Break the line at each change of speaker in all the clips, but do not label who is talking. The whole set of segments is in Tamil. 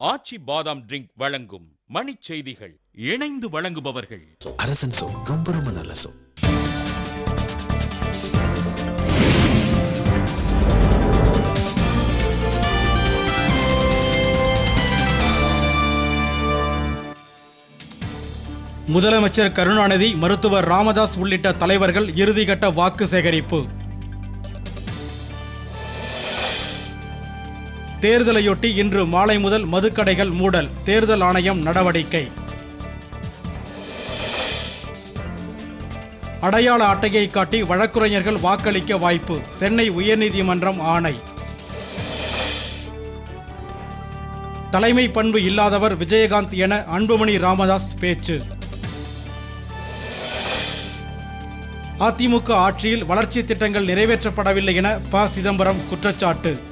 ஆச்சி பாதாம் ட்ரிங்க் வழங்கும் மணிச் செய்திகள். இணைந்து வழங்குபவர்கள்
அரசன் சோ, ரொம்ப ரொம்ப நல்ல சோ.
முதலமைச்சர் கருணாநிதி, மருத்துவர் ராமதாஸ் உள்ளிட்ட தலைவர்கள் இறுதிக்கட்ட வாக்கு சேகரிப்பு. தேர்தலையொட்டி இன்று மாலை முதல் மதுக்கடைகள் மூடல், தேர்தல் ஆணையம் நடவடிக்கை. அடையாள அட்டையை காட்டி வழக்குரைஞர்கள் வாக்களிக்க வாய்ப்பு, சென்னை உயர்நீதிமன்றம் ஆணை. தலைமை பண்பு இல்லாதவர் விஜயகாந்த் என அன்புமணி ராமதாஸ் பேச்சு. அதிமுக ஆட்சியில் வளர்ச்சி திட்டங்கள் நிறைவேற்றப்படவில்லை என ப. சிதம்பரம் குற்றச்சாட்டு.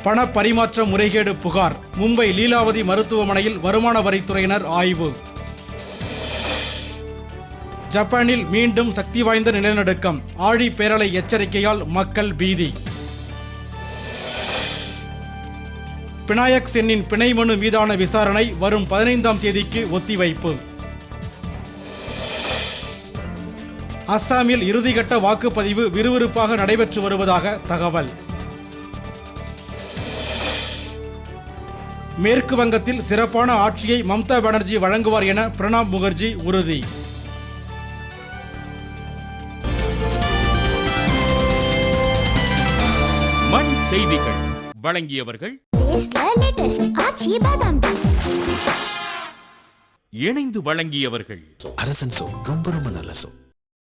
பண பரிமாற்ற முறைகேடு புகார், மும்பை லீலாவதி மருத்துவமனையில் வருமான வரித்துறையினர் ஆய்வு. ஜப்பானில் மீண்டும் சக்தி வாய்ந்த நிலநடுக்கம், ஆழி பேரலை எச்சரிக்கையால் மக்கள் பீதி. பினாயக் சென்னின் பிணை மனு மீதான விசாரணை வரும் 15ஆம் தேதிக்கு ஒத்திவைப்பு. அஸ்ஸாமில் இறுதிக்கட்ட வாக்குப்பதிவு விறுவிறுப்பாக நடைபெற்று வருவதாக தகவல். மேற்கு வங்கத்தில் சிறப்பான ஆட்சியை மம்தா பானர்ஜி வழங்குவார் என பிரணாப் முகர்ஜி உறுதி.
மண் செய்திகள் வழங்கியவர்கள் இணைந்து வழங்கியவர்கள்
அரசன் சோ, ரொம்ப ரொம்ப நல்ல சோ.